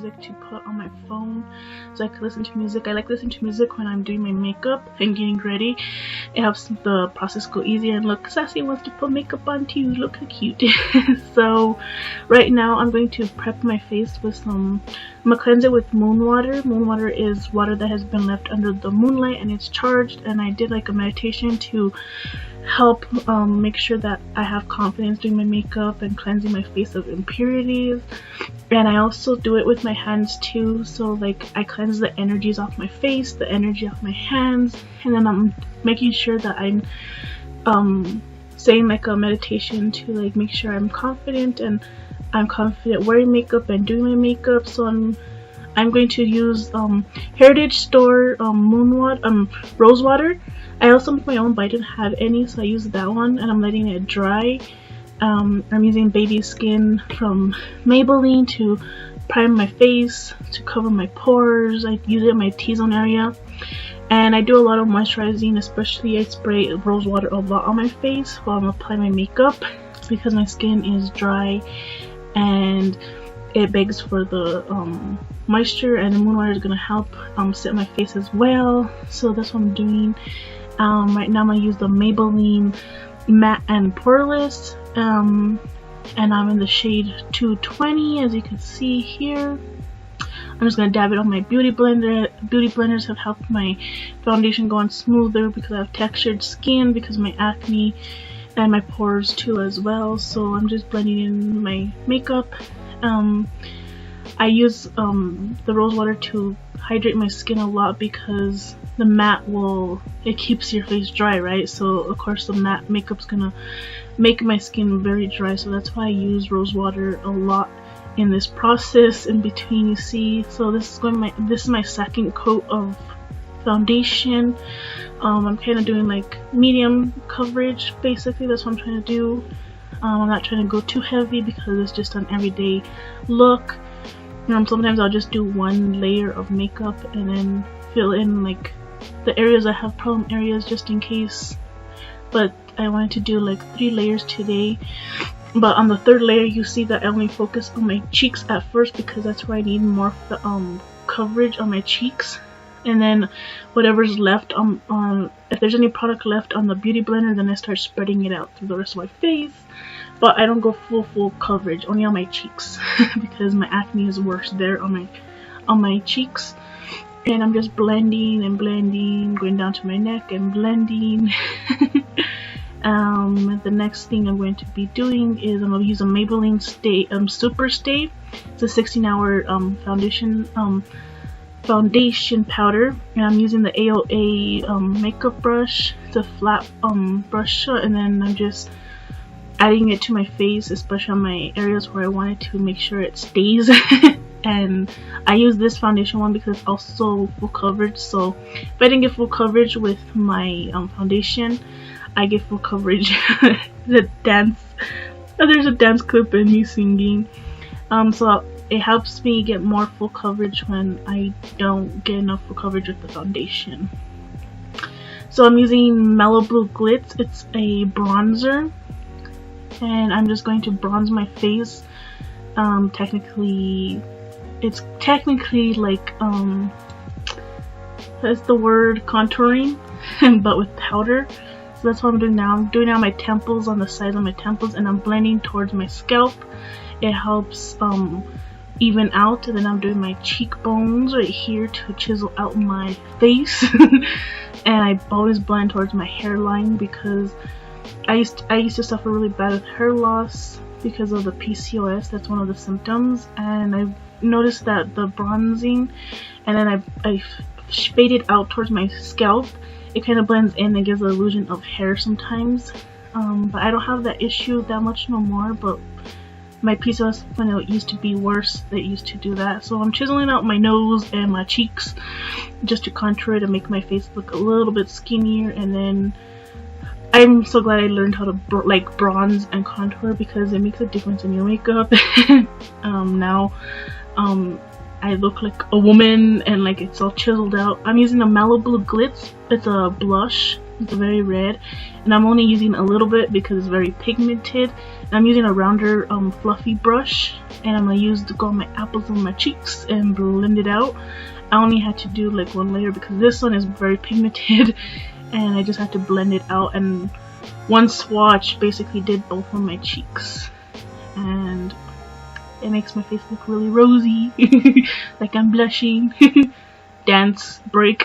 music to put on my phone so I can listen to music. I like listening to music when I'm doing my makeup and getting ready. It helps the process go easier. And look, Sassy wants to put makeup on too. Look how cute. So right now I'm going to prep my face with some, I'm gonna cleanse it with moon water. Moon water is water that has been left under the moonlight and it's charged, and I did like a meditation to help make sure that I have confidence doing my makeup and cleansing my face of impurities. And I also do it with my hands too, so like I cleanse the energies off my face, the energy off my hands, and then I'm making sure that I'm saying like a meditation to like make sure I'm confident, and I'm confident wearing makeup and doing my makeup. So I'm going to use Heritage Store rose water. I also make my own, but I didn't have any, so I used that one, and I'm letting it dry. I'm using Baby Skin from Maybelline to prime my face, to cover my pores. I use it in my T-zone area, and I do a lot of moisturizing, especially I spray rose water a lot on my face while I'm applying my makeup because my skin is dry and it begs for the moisture, and the moon water is going to help set my face as well. So that's what I'm doing. Right now I'm going to use the Maybelline Matte and Poreless, and I'm in the shade 220, as you can see here. I'm just going to dab it on my beauty blender. Beauty blenders have helped my foundation go on smoother because I have textured skin because of my acne and my pores too as well. So I'm just blending in my makeup. I use the rose water to hydrate my skin a lot because the matte it keeps your face dry, right? So of course the matte makeup's gonna make my skin very dry, so that's why I use rose water a lot in this process in between, you see. So this is my second coat of foundation. I'm kind of doing like medium coverage, basically. That's what I'm trying to do. I'm not trying to go too heavy because it's just an everyday look. Sometimes I'll just do one layer of makeup and then fill in like the areas I have problem areas just in case. But I wanted to do like 3 layers today. But on the 3rd layer, you see that I only focus on my cheeks at first because that's where I need more coverage on my cheeks. And then whatever's left if there's any product left on the beauty blender, then I start spreading it out through the rest of my face. But I don't go full coverage, only on my cheeks because my acne is worse there on my cheeks. And I'm just blending and blending, going down to my neck and blending. The next thing I'm going to be doing is I'm going to use a Maybelline Super Stay. It's a 16-hour foundation powder, and I'm using the AOA makeup brush. It's a flat brush, and then I'm just adding it to my face, especially on my areas where I wanted to make sure it stays. And I use this foundation one because it's also full coverage, so if I didn't get full coverage with my foundation, I get full coverage. There's a dance clip in me singing, so it helps me get more full coverage when I don't get enough full coverage with the foundation. So I'm using Mellow Blue Glitz. It's a bronzer, and I'm just going to bronze my face. It's technically like that's the word, contouring, but with powder. So that's what I'm doing now. I'm doing it on my temples, on the sides of my temples, and I'm blending towards my scalp. It helps even out. And then I'm doing my cheekbones right here to chisel out my face. And I always blend towards my hairline because I used to suffer really bad with hair loss because of the PCOS. That's one of the symptoms, and I've noticed that the bronzing, and then I fade it out towards my scalp. It kind of blends in and gives the illusion of hair sometimes. But I don't have that issue that much no more, but my PCOS, when it used to be worse, it used to do that. So I'm chiseling out my nose and my cheeks just to contour it and make my face look a little bit skinnier. And then I'm so glad I learned how to bronze and contour because it makes a difference in your makeup. Now I look like a woman and like it's all chiseled out. I'm using a Malibu Glitz. It's a blush. It's very red, and I'm only using a little bit because it's very pigmented. And I'm using a rounder fluffy brush, and I'm gonna go on my apples on my cheeks and blend it out. I only had to do like one layer because this one is very pigmented, and I just had to blend it out, and one swatch basically did both on my cheeks, and it makes my face look really rosy. Like I'm blushing. Dance break.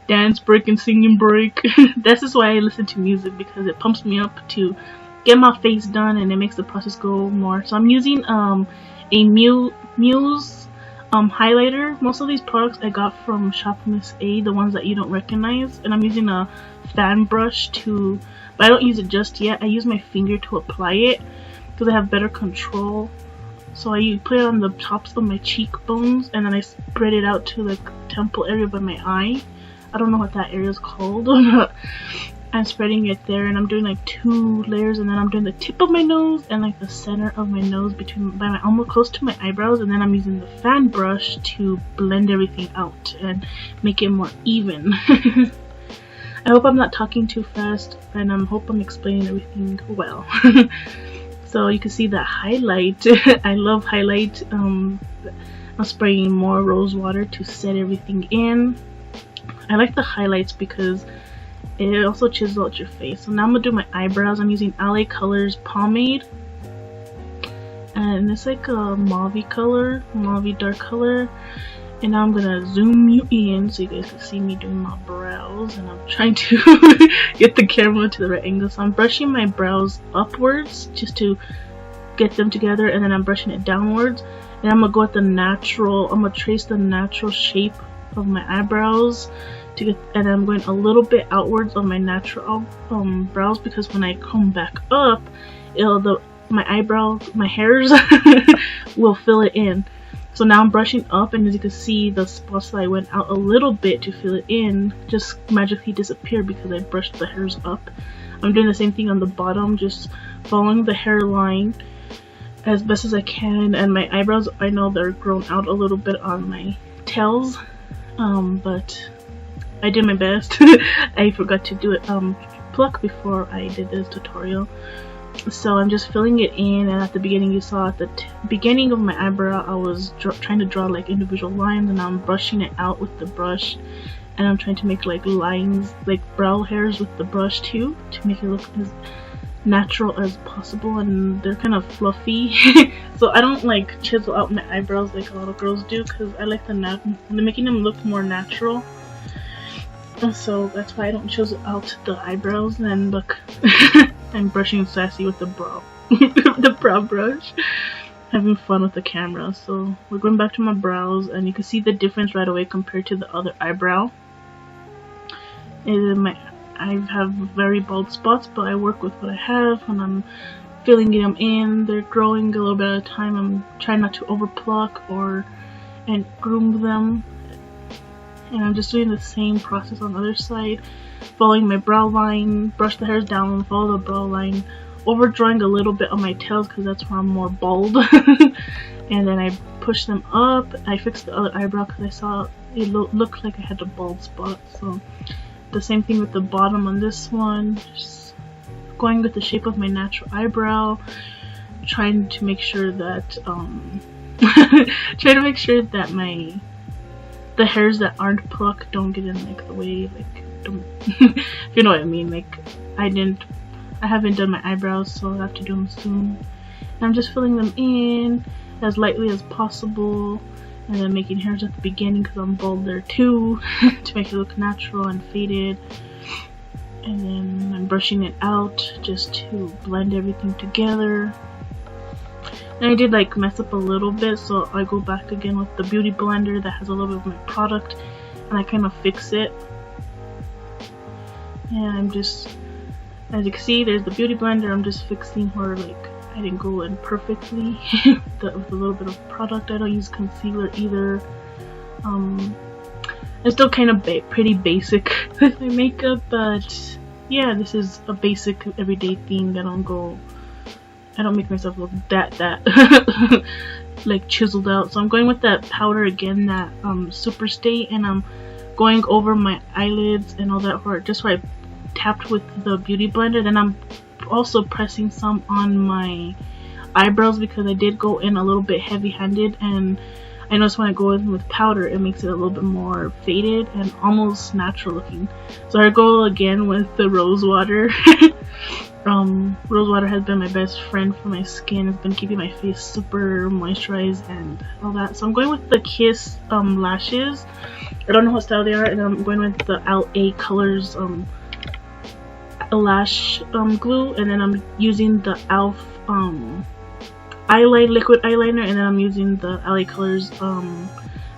Dance break and singing break. This is why I listen to music, because it pumps me up to get my face done, and it makes the process go more. So I'm using a Muse highlighter. Most of these products I got from Shop Miss A, the ones that you don't recognize, and I'm using a fan brush but I don't use it just yet. I use my finger to apply it because I have better control. So I put it on the tops of my cheekbones, and then I spread it out to the temple area by my eye. I don't know what that area is called. I'm spreading it there, and I'm doing like 2 layers, and then I'm doing the tip of my nose and like the center of my nose almost close to my eyebrows, and then I'm using the fan brush to blend everything out and make it more even. I hope I'm not talking too fast, and I hope I'm explaining everything well. So you can see that highlight. I love highlight. I'm spraying more rose water to set everything in. I like the highlights because it also chisels out your face. So now I'm gonna do my eyebrows. I'm using LA Colors pomade, and it's like a mauve color, mauve dark color. And now I'm gonna zoom you in so you guys can see me doing my brows, and I'm trying to get the camera to the right angle. So I'm brushing my brows upwards just to get them together, and then I'm brushing it downwards, and I'm gonna go with the natural. I'm gonna trace the natural shape of my eyebrows and I'm going a little bit outwards on my natural brows, because when I comb back up, my hairs will fill it in. So now I'm brushing up, and as you can see, the spots that I went out a little bit to fill it in just magically disappear because I brushed the hairs up. I'm doing the same thing on the bottom, just following the hairline as best as I can. And my eyebrows, I know they're grown out a little bit on my tails, but I did my best. I forgot to do it pluck before I did this tutorial. So I'm just filling it in, and at the beginning you saw at the beginning of my eyebrow I was trying to draw like individual lines, and I'm brushing it out with the brush, and I'm trying to make like lines, like brow hairs with the brush too, to make it look as natural as possible. And they're kind of fluffy. So I don't like chisel out my eyebrows like a lot of girls do, because I like making them look more natural. And so that's why I don't chisel out the eyebrows. And look, I'm brushing Sassy with the brow the brow brush, having fun with the camera. So we're going back to my brows, and you can see the difference right away compared to the other eyebrow. I have very bald spots, but I work with what I have, and I'm filling them in. They're growing a little bit at a time. I'm trying not to over pluck and groom them. And I'm just doing the same process on the other side, following my brow line, brush the hairs down, follow the brow line, overdrawing a little bit on my tails because that's where I'm more bald. And then I push them up. I fixed the other eyebrow because I saw it looked like I had a bald spot. So the same thing with the bottom on this one, just going with the shape of my natural eyebrow, trying to make sure that the hairs that aren't plucked don't get in like the way, like if you know what I mean. Like I haven't done my eyebrows, so I'll have to do them soon. And I'm just filling them in as lightly as possible, and then making hairs at the beginning because I'm bald there too, to make it look natural and faded. And then I'm brushing it out just to blend everything together. And I did like mess up a little bit, so I go back again with the beauty blender that has a little bit of my product, and I kind of fix it. And I'm just, as you can see, there's the beauty blender. I'm just fixing where like I didn't go in perfectly with a little bit of product. I don't use concealer either. It's still kind of pretty basic with my makeup, but yeah, this is a basic everyday thing. I don't make myself look that like chiseled out. So I'm going with that powder again, that Super Stay, and I'm going over my eyelids and all that for just where I tapped with the beauty blender. Then I'm also pressing some on my eyebrows because I did go in a little bit heavy-handed, and I noticed when I go in with powder it makes it a little bit more faded and almost natural looking. So I go again with the rose water. Rose water has been my best friend for my skin. It's been keeping my face super moisturized and all that. So I'm going with the Kiss lashes. I don't know what style they are, and I'm going with the LA Colors lash glue, and then I'm using the e.l.f. liquid eyeliner, and then I'm using the LA Colors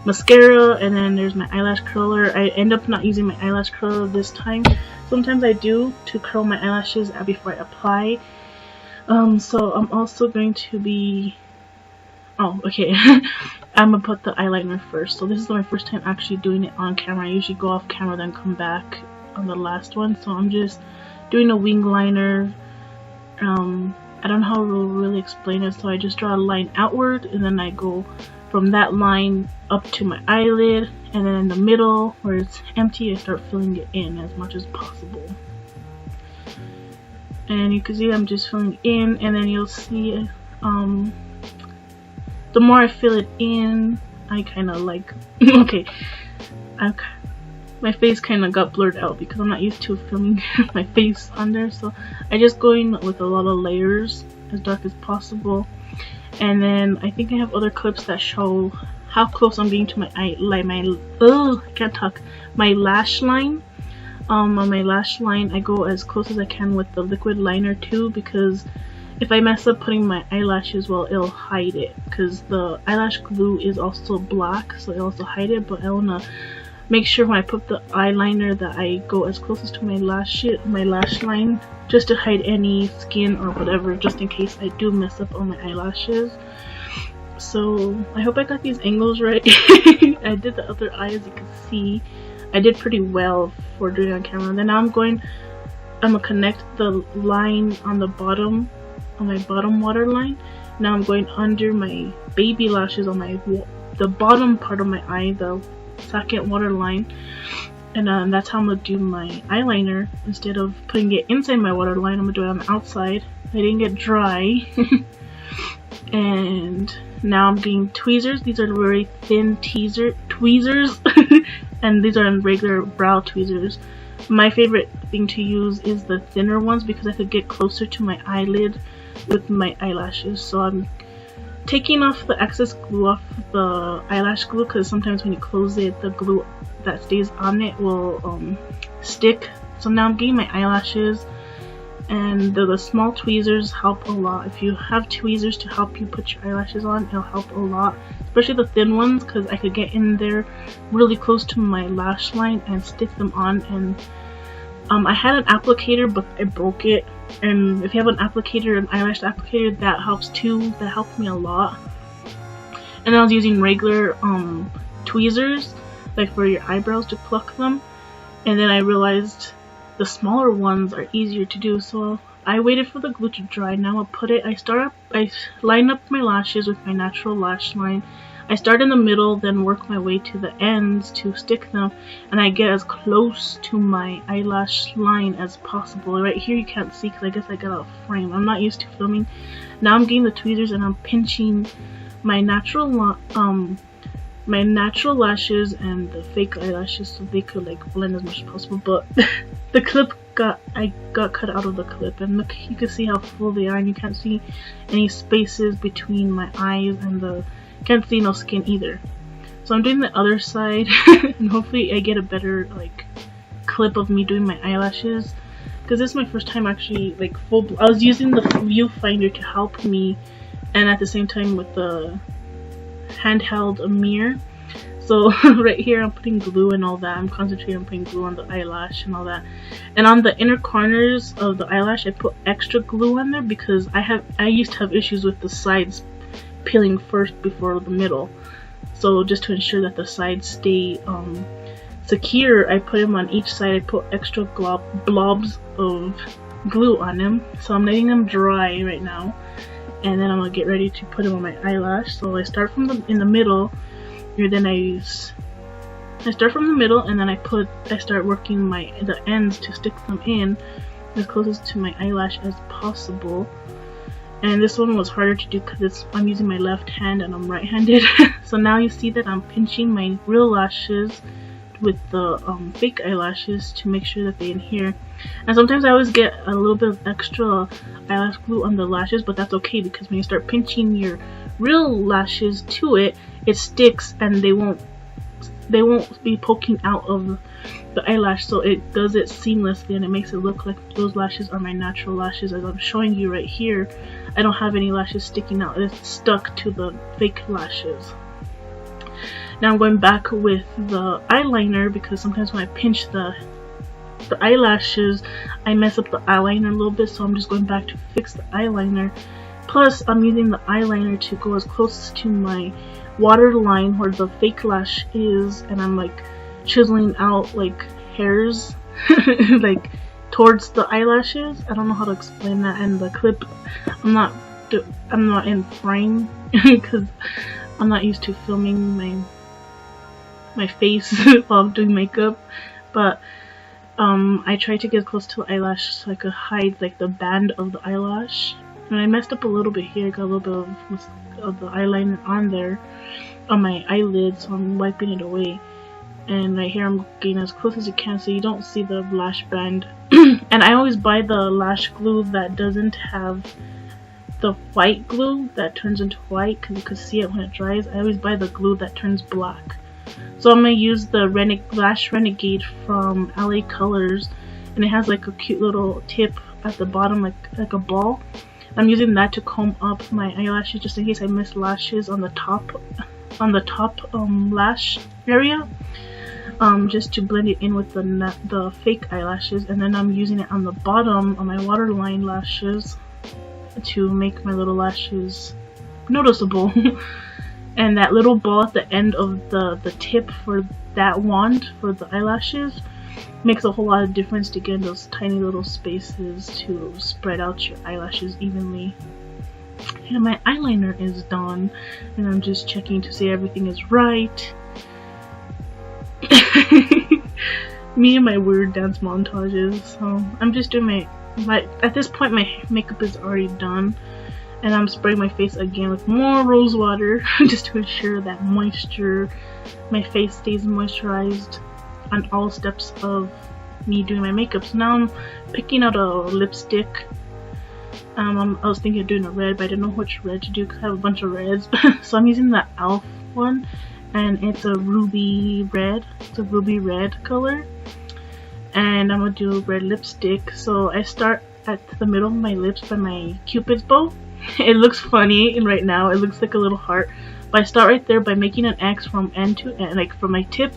mascara, and then there's my eyelash curler. I end up not using my eyelash curler this time. Sometimes I do to curl my eyelashes before I apply. So I'm also going to be, I'm gonna put the eyeliner first. So this is my first time actually doing it on camera. I usually go off camera then come back on the last one. So I'm just doing a wing liner. I don't know how to really explain it, so I just draw a line outward, and then I go from that line up to my eyelid, and then in the middle where it's empty I start filling it in as much as possible. And you can see I'm just filling in, and then you'll see the more I fill it in, I kind of like my face kind of got blurred out because I'm not used to filming my face on there, so I just go in with a lot of layers as dark as possible. And then I think I have other clips that show how close I'm getting to my my lash line. On my lash line I go as close as I can with the liquid liner too, because if I mess up putting my eyelashes, well, it'll hide it, because the eyelash glue is also black, so it'll also hide it. But I wanna make sure when I put the eyeliner that I go as closest to my lash line, just to hide any skin or whatever, just in case I do mess up on my eyelashes. So I hope I got these angles right. I did the other eye, as you can see. I did pretty well for doing it on camera. Then I'm gonna connect the line on the bottom, on my bottom waterline. Now I'm going under my baby lashes on the bottom part of my eye, the second waterline, and that's how I'm gonna do my eyeliner. Instead of putting it inside my waterline, I'm gonna do it on the outside. I didn't get dry. And now I'm getting tweezers. These are very thin tweezers and these are regular brow tweezers. My favorite thing to use is the thinner ones because I could get closer to my eyelid with my eyelashes. So I'm taking off the excess glue off the eyelash glue, because sometimes when you close it, the glue that stays on it will stick. So now I'm getting my eyelashes, and the small tweezers help a lot. If you have tweezers to help you put your eyelashes on, it'll help a lot, especially the thin ones, because I could get in there really close to my lash line and stick them on. And I had an applicator, but I broke it. And if you have an applicator, an eyelash applicator, that helps too. That helped me a lot. And I was using regular tweezers, like for your eyebrows, to pluck them. And then I realized the smaller ones are easier to do, so I waited for the glue to dry. Now I'll put it. I line up my lashes with my natural lash line. I start in the middle, then work my way to the ends to stick them, and I get as close to my eyelash line as possible. Right here you can't see because I guess I got a frame. I'm not used to filming. Now I'm getting the tweezers and I'm pinching my natural lashes and the fake eyelashes so they could like blend as much as possible. But the clip I got cut out of the clip, and look, you can see how full they are, and you can't see any spaces between my eyes, and can't see no skin either. So I'm doing the other side and hopefully I get a better like clip of me doing my eyelashes, because this is my first time actually like I was using the viewfinder to help me, and at the same time with the handheld mirror. So right here I'm putting glue and all that. I'm concentrating on putting glue on the eyelash and all that. And on the inner corners of the eyelash I put extra glue on there because I used to have issues with the sides peeling first before the middle. So just to ensure that the sides stay secure, I put them on each side. I put extra blobs of glue on them. So I'm letting them dry right now. and then I'm gonna get ready to put them on my eyelash. So I start from in the middle, and then I start from the middle, and then I start working the ends to stick them in as closest to my eyelash as possible. And this one was harder to do because I'm using my left hand and I'm right-handed. So now you see that I'm pinching my real lashes with the fake eyelashes to make sure that they adhere. And sometimes I always get a little bit of extra eyelash glue on the lashes, but that's okay because when you start pinching your real lashes to it, it sticks and they won't be poking out of the eyelash, so it does it seamlessly and it makes it look like those lashes are my natural lashes. As I'm showing you right here, I don't have any lashes sticking out, it's stuck to the fake lashes. Now I'm going back with the eyeliner because sometimes when I pinch the eyelashes, I mess up the eyeliner a little bit, so I'm just going back to fix the eyeliner. Plus I'm using the eyeliner to go as close to my waterline where the fake lash is, and I'm like chiseling out like hairs like towards the eyelashes. I don't know how to explain that. And the clip, I'm not in frame because I'm not used to filming my face while I'm doing makeup, but I tried to get close to the eyelash so I could hide like the band of the eyelash. And I messed up a little bit here, got a little bit of the eyeliner on there on my eyelid, so I'm wiping it away. And right here I'm getting as close as you can so you don't see the lash band. And I always buy the lash glue that doesn't have the white glue that turns into white because you can see it when it dries. I always buy the glue that turns black. So I'm going to use the Lash Renegade from LA Colors, and it has like a cute little tip at the bottom like a ball. I'm using that to comb up my eyelashes just in case I miss lashes on the top lash area, just to blend it in with the fake eyelashes. And then I'm using it on the bottom on my waterline lashes to make my little lashes noticeable. And that little ball at the end of the tip for that wand for the eyelashes makes a whole lot of difference to get in those tiny little spaces to spread out your eyelashes evenly. And my eyeliner is done, and I'm just checking to see everything is right. Me and my weird dance montages. So I'm just doing at this point my makeup is already done, and I'm spraying my face again with more rose water just to ensure that my face stays moisturized on all steps of me doing my makeup. So now I'm picking out a lipstick. I was thinking of doing a red, but I didn't know which red to do because I have a bunch of reds. So I'm using the e.l.f. one, and it's a ruby red. It's a ruby red color, and I'm gonna do a red lipstick. So I start at the middle of my lips by my Cupid's bow. It looks funny right now, it looks like a little heart, but I start right there by making an X from end to end, like from my tip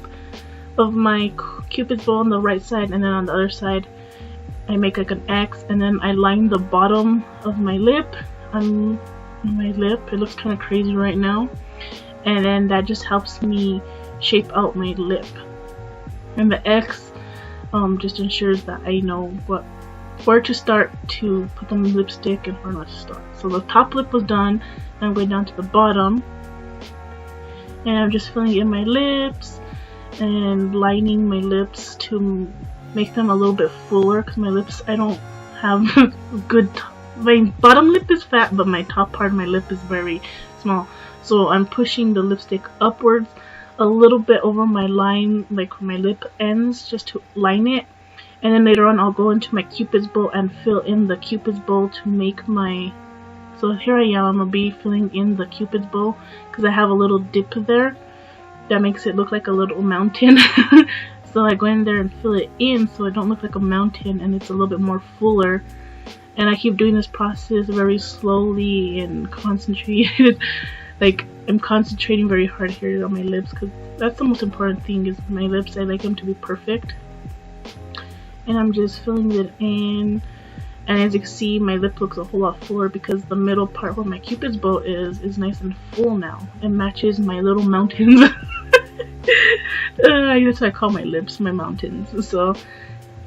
of my Cupid's bow on the right side, and then on the other side I make like an X, and then I line the bottom of my lip on my lip. It looks kind of crazy right now, and then that just helps me shape out my lip. And the X just ensures that I know where to start to put the lipstick and where not to start. So the top lip was done, and I'm going down to the bottom, and I'm just filling in my lips and lining my lips to make them a little bit fuller, because my lips, I don't have good, my bottom lip is fat but my top part of my lip is very small, so I'm pushing the lipstick upwards a little bit over my line, like where my lip ends, just to line it. And then later on I'll go into my Cupid's bow and fill in the Cupid's bow to make my, so here I am, I'm gonna be filling in the Cupid's bow because I have a little dip there that makes it look like a little mountain. So I go in there and fill it in so it don't look like a mountain, and it's a little bit more fuller. And I keep doing this process very slowly and concentrated. Like, I'm concentrating very hard here on my lips because that's the most important thing, is my lips. I like them to be perfect. And I'm just filling it in, and as you can see, my lip looks a whole lot fuller because the middle part where my Cupid's bow is nice and full now. It matches my little mountains. That's what I call my lips, my mountains. So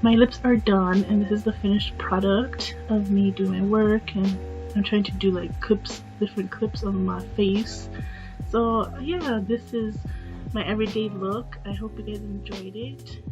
my lips are done, and this is the finished product of me doing my work. And I'm trying to do like clips, different clips of my face. So yeah, this is my everyday look. I hope you guys enjoyed it.